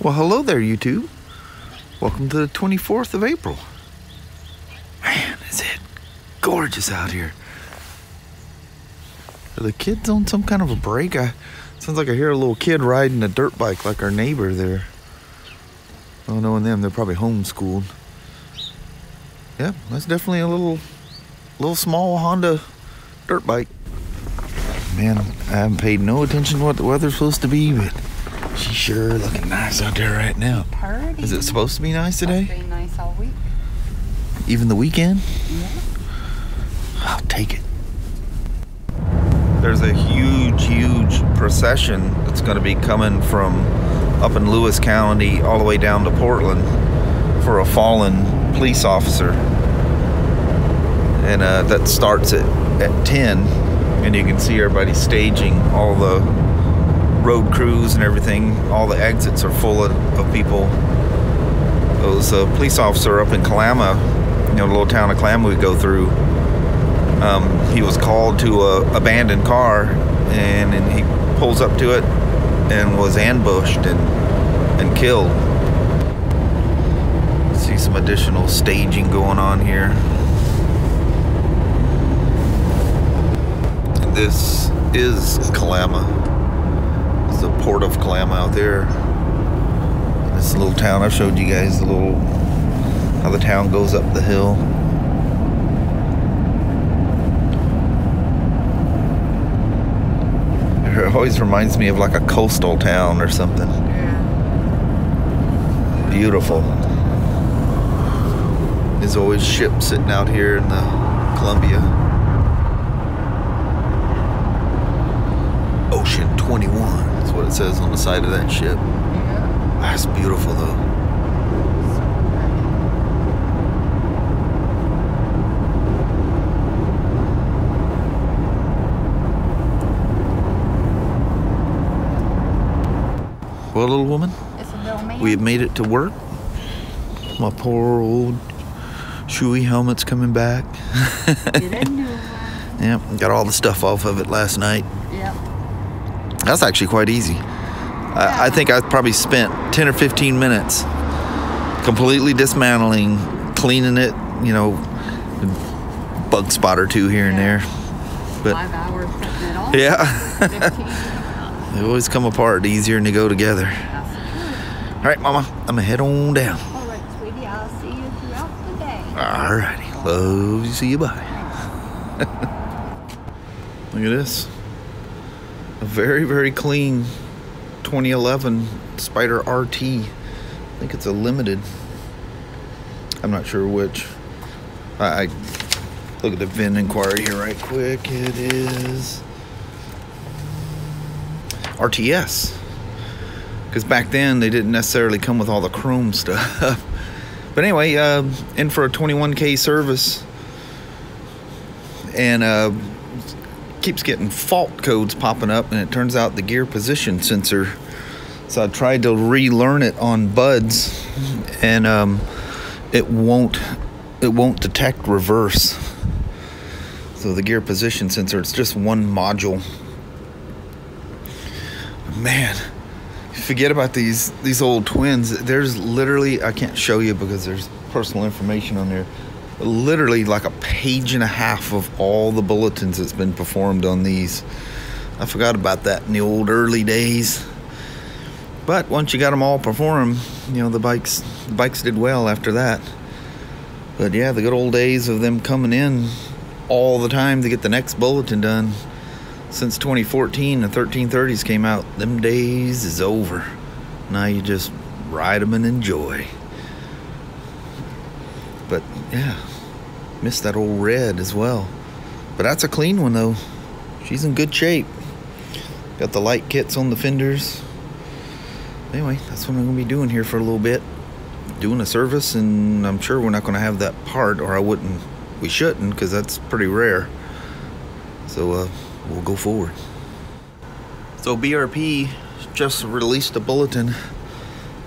Well, hello there, YouTube. Welcome to the 24th of April. Man, is it gorgeous out here. Are the kids on some kind of a break? Sounds like I hear a little kid riding a dirt bike like our neighbor there. Well, knowing them, they're probably homeschooled. Yeah, that's definitely a little small Honda dirt bike. Man, I haven't paid no attention to what the weather's supposed to be, but she's sure looking nice out there right now. Pretty. Is it supposed to be nice today? It's been nice all week. Even the weekend? Yeah. I'll take it. There's a huge procession that's going to be coming from up in Lewis County all the way down to Portland for a fallen police officer. And that starts at 10. And you can see everybody staging, all the road crews and everything. All the exits are full of people. There was a police officer up in Kalama, you know, the little town of Kalama we go through. He was called to an abandoned car, and he pulls up to it and was ambushed and killed. See some additional staging going on here. This is Kalama. It's the port of Kalama out there. This little town, I've showed you guys how the town goes up the hill. It always reminds me of like a coastal town or something. Yeah. Beautiful. There's always ships sitting out here in the Columbia. Ocean 21 is what it says on the side of that ship. Yeah. That's beautiful though. Well, little woman, It's a little man. we have made it to work. My poor old shoey helmet's coming back. Get a new one. Yep, got all the stuff off of it last night. Yep. That's actually quite easy. I think I probably spent 10 or 15 minutes completely dismantling, cleaning it, you know, bug spot or two here and there. But 5 hours putting it on. yeah, 15. they always come apart easier than they go together. That's true. All right, Mama, I'm gonna head on down. All right, sweetie. I'll see you throughout the day. All righty, love you, see you, bye. Look at this. A very clean 2011 Spyder RT. I think it's a limited. I'm not sure which. I look at the VIN inquiry here right quick. It is RTS. Because back then they didn't necessarily come with all the chrome stuff. But anyway, in for a 21K service. And keeps getting fault codes popping up, and it turns out the gear position sensor. So I tried to relearn it on buds, and it won't detect reverse. So the gear position sensor, it's just one module. Man, forget about these old twins. There's literally, I can't show you because there's personal information on there, literally like a page and a half of all the bulletins that's been performed on these. I forgot about that in the old early days. But once you got them all performed, you know, the bikes did well after that. But yeah, the good old days of them coming in all the time to get the next bulletin done. Since 2014, the 1330s came out. Them days is over. Now you just ride them and enjoy. But yeah, missed that old red as well. But that's a clean one though. She's in good shape. Got the light kits on the fenders. Anyway, that's what I'm gonna be doing here for a little bit. Doing a service, and I'm sure we're not gonna have that part, or we shouldn't, because that's pretty rare. So we'll go forward. So BRP just released a bulletin.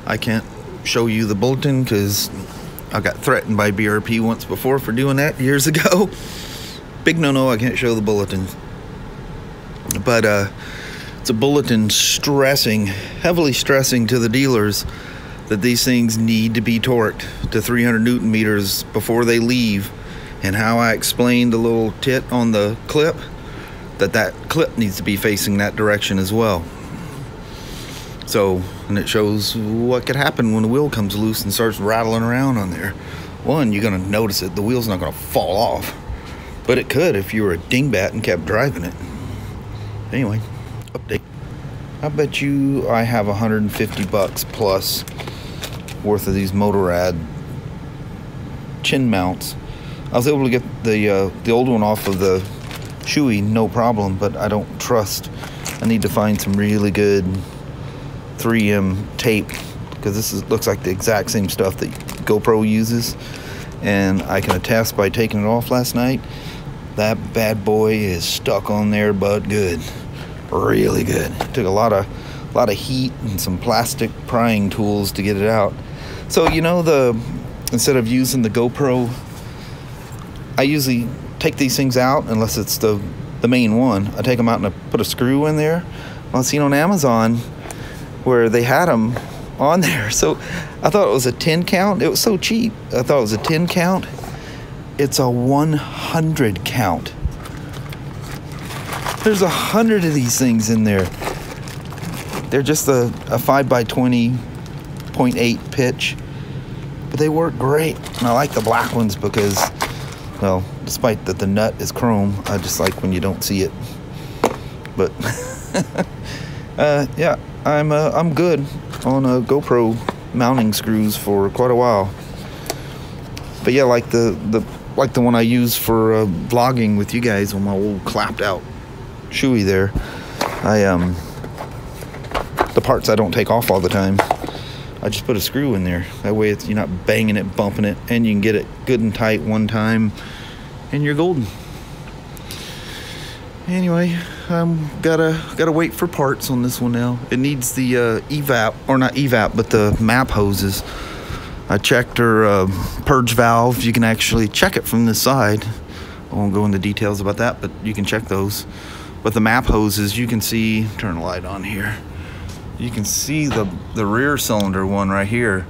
I can't show you the bulletin because I got threatened by BRP once before for doing that years ago. Big no-no, I can't show the bulletin. But It's a bulletin heavily stressing to the dealers that these things need to be torqued to 300 Newton meters before they leave. And how I explained the little tit on the clip, that clip needs to be facing that direction as well. So, and it shows what could happen when the wheel comes loose and starts rattling around on there. One, you're gonna notice it, the wheel's not gonna fall off. But it could if you were a dingbat and kept driving it. Anyway, update. I bet you I have $150 plus worth of these Motorrad chin mounts. I was able to get the old one off of the shoey, no problem, but I don't trust. I need to find some really good 3M tape, because looks like the exact same stuff that GoPro uses, and I can attest by taking it off last night, that bad boy is stuck on there, but good, really good. It took a lot of heat and some plastic prying tools to get it out. So you know, instead of using the GoPro, I usually take these things out unless it's the main one. I take them out and I put a screw in there. Well, I seen on Amazon where they had them on there. So I thought it was a 10 count. It was so cheap. I thought it was a 10 count. It's a 100 count. There's 100 of these things in there. They're just a 5x20 0.8 pitch, but they work great. And I like the black ones because, well, despite that the nut is chrome, I just like when you don't see it. But yeah, I'm good on GoPro mounting screws for quite a while. But yeah, like the one I use for vlogging with you guys on my old clapped out shoey there. The parts I don't take off all the time, I just put a screw in there. That way you're not banging it, bumping it, and you can get it good and tight one time, and you're golden. Anyway, gotta wait for parts on this one now. It needs the evap, or not evap, but the map hoses. I checked her purge valve. You can actually check it from this side. I won't go into details about that, but you can check those. But the map hoses, you can see, turn the light on here. You can see the rear cylinder one right here,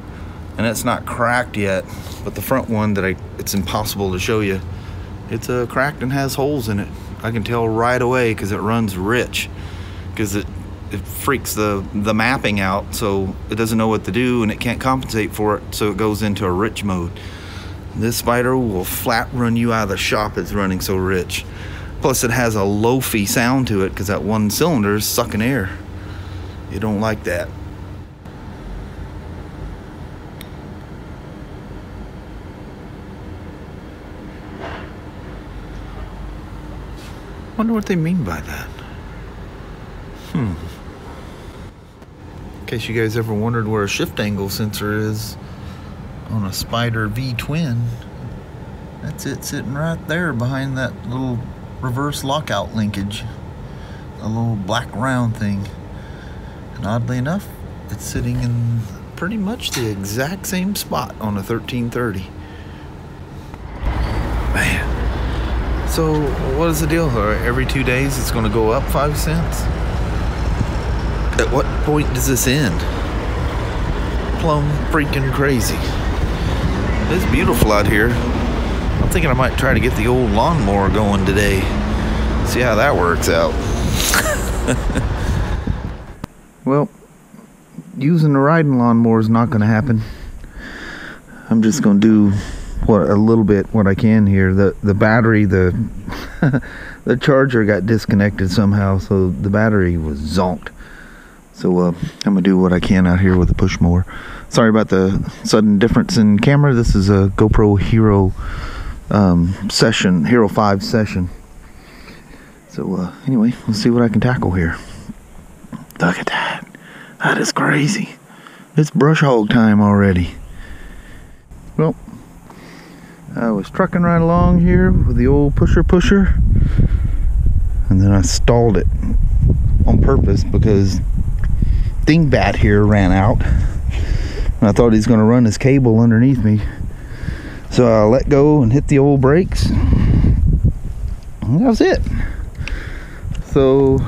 and it's not cracked yet, but the front one it's impossible to show you. It's cracked and has holes in it. I can tell right away because it runs rich, because it freaks the mapping out, so it doesn't know what to do and it can't compensate for it, so it goes into a rich mode. This Spyder will flat run you out of the shop. It's running so rich. Plus it has a loafy sound to it because that one cylinder is sucking air. You don't like that. Wonder what they mean by that. In case you guys ever wondered where a shift angle sensor is on a Spyder V twin, that's it sitting right there behind that little reverse lockout linkage. A little black round thing. And oddly enough, it's sitting in pretty much the exact same spot on a 1330. Man. So, what is the deal? Every 2 days it's going to go up 5 cents? At what point does this end? Plumb freaking crazy. It's beautiful out here. I'm thinking I might try to get the old lawnmower going today. See how that works out. Well, using the riding lawnmower is not going to happen. I'm just going to do a little bit what I can here. The battery, the charger got disconnected somehow, so the battery was zonked. So I'm going to do what I can out here with the push mower. Sorry about the sudden difference in camera. This is a GoPro Hero session, Hero 5 session. So anyway, let's see what I can tackle here. Look at that. That is crazy. It's brush hog time already. Well, I was trucking right along here with the old pusher, and then I stalled it on purpose because Dingbat here ran out, and I thought he was going to run his cable underneath me. So I let go and hit the old brakes, and that was it. So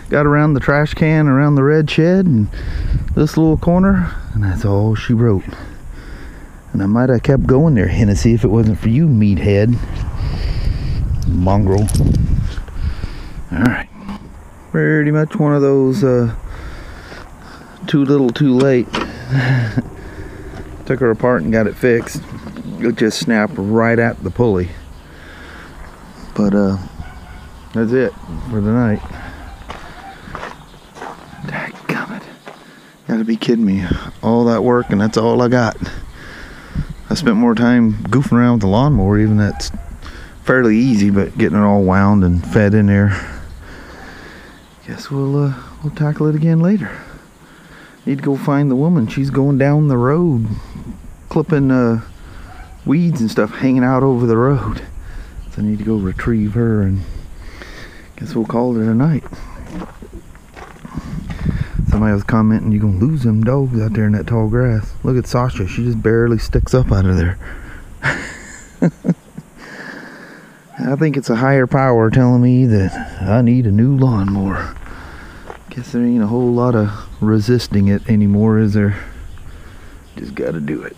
got around the trash can, around the red shed, and this little corner, and that's all she wrote. And I might have kept going there, Hennessy, if it wasn't for you, meathead. Mongrel. Alright. Pretty much one of those too little too late. Took her apart and got it fixed. It just snapped right at the pulley. But that's it for the night. Dadgummit. Gotta be kidding me. All that work and that's all I got. I spent more time goofing around with the lawnmower, even that's fairly easy, but getting it all wound and fed in there. Guess we'll tackle it again later. Need to go find the woman. She's going down the road, clipping weeds and stuff hanging out over the road. So I need to go retrieve her, and guess we'll call it a night. Somebody was commenting, you're gonna lose them dogs out there in that tall grass. Look at Sasha, she just barely sticks up out of there. I think it's a higher power telling me that I need a new lawnmower. Guess there ain't a whole lot of resisting it anymore, is there? Just gotta do it.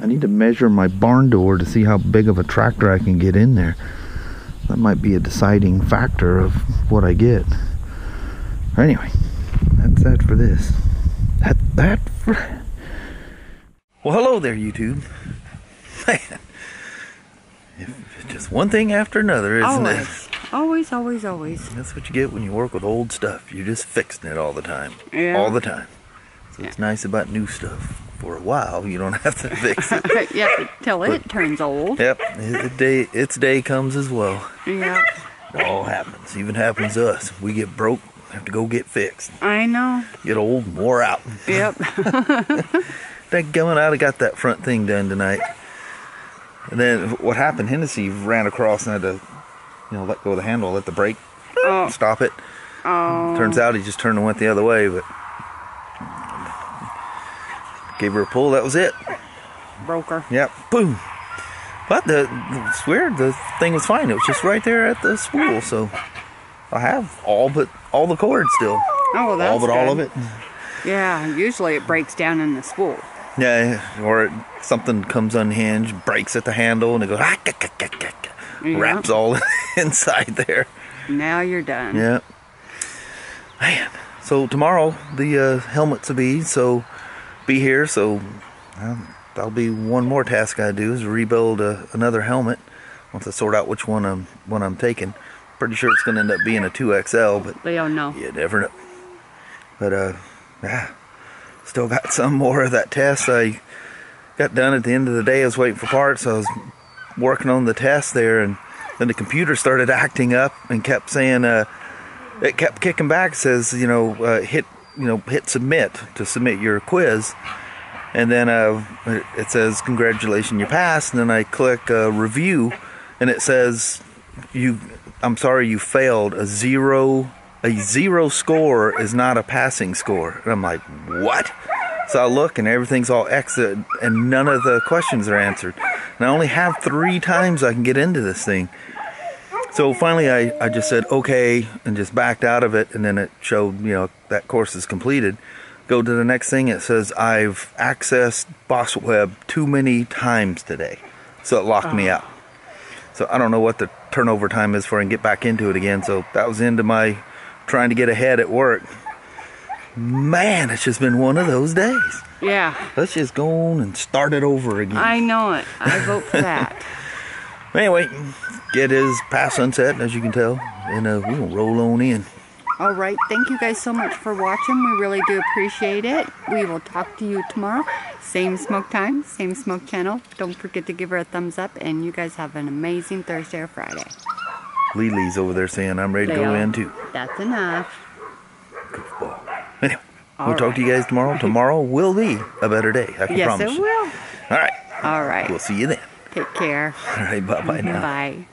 I need to measure my barn door to see how big of a tractor I can get in there. That might be a deciding factor of what I get. Anyway, that's that for this. That for... Well, hello there, YouTube. Man, it's just one thing after another, isn't it? Always, always, always. That's what you get when you work with old stuff. You're just fixing it all the time. Yeah. All the time. So it's nice about new stuff. For a while, you don't have to fix it. Yep, till it turns old. Yep, its day comes as well. Yep. It all happens. Even happens to us. We get broke, have to go get fixed. I know. Get old, wore out. Yep. Dadgummit, I'd have got that front thing done tonight. And then what happened, Hennessy ran across and had to, let go of the handle, let the brake stop it. Oh. Turns out he just turned and went the other way, but gave her a pull, that was it. Broke her. Yep, boom. But it's weird, the thing was fine. It was just right there at the spool, so I have all the cord still. Oh, well, that's good. All of it. Yeah, usually it breaks down in the spool. Yeah, or something comes unhinged, breaks at the handle, and it goes, wraps all inside there. Now you're done. Yeah. Man, so tomorrow the helmets will be here, so that'll be one more task I do, is rebuild another helmet once I sort out which one I'm taking. Pretty sure it's going to end up being a 2XL, but we don't know. You never know. But yeah, still got some more of that test I got done at the end of the day. I was waiting for parts. I was working on the test there, and then the computer started acting up and kept saying, it kept kicking back. It says, hit submit to submit your quiz, and then it says congratulations, you passed. And then I click review, and it says I'm sorry, you failed. A zero score is not a passing score. And I'm like, what? So I look and everything's all X'd and none of the questions are answered, and I only have 3 times I can get into this thing. So finally I just said okay and just backed out of it, and then it showed, that course is completed. Go to the next thing, it says I've accessed Boss Web too many times today. So it locked me out. So I don't know what the turnover time is for I can get back into it again. So that was into my trying to get ahead at work. Man, it's just been one of those days. Yeah. Let's just go on and start it over again. I know it. I vote for that. Anyway, it is past sunset, as you can tell, and we'll roll on in. All right. Thank you guys so much for watching. We really do appreciate it. We will talk to you tomorrow. Same smoke time, same smoke channel. Don't forget to give her a thumbs up, and you guys have an amazing Thursday or Friday. Lily's over there saying I'm ready to go in too. That's enough. Goofball. Anyway, we'll talk to you guys tomorrow. Tomorrow will be a better day, I can promise you. Yes, it will. All right. All right. We'll see you then. Take care. All right, bye-bye now. Bye.